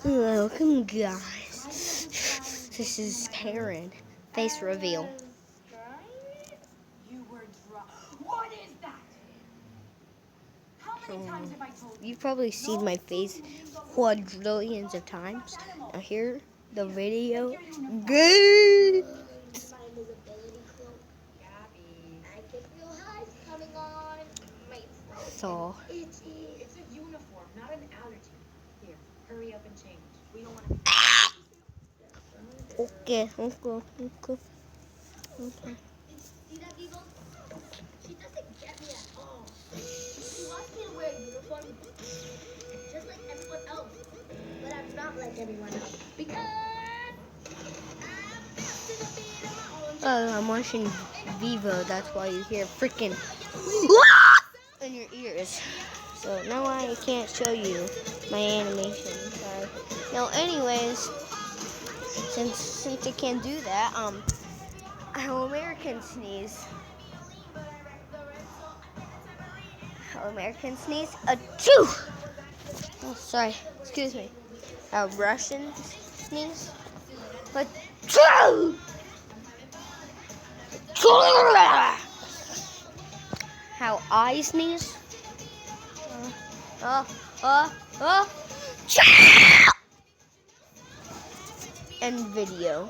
Welcome, guys. This is Karen. Face reveal. You were drunk. What is that? How many times have I told you? You've probably seen my face quadrillions of times. Now here, the video. Good. So. It's a uniform, not an allergy. Here, hurry up and change. We don't want to. Okay. See that, Eagle? She doesn't get me at all. She wants me to wear a uniform just like everyone else. But I'm not like everyone else. Because I'm watching Vivo. That's why you hear freaking in your ears. So now I can't show you my animation. Sorry. No, anyways, since I can't do that, how Americans sneeze. How Americans sneeze. Achoo! Oh, sorry. Excuse me. How Russians sneeze. Achoo! How I sneeze. And video.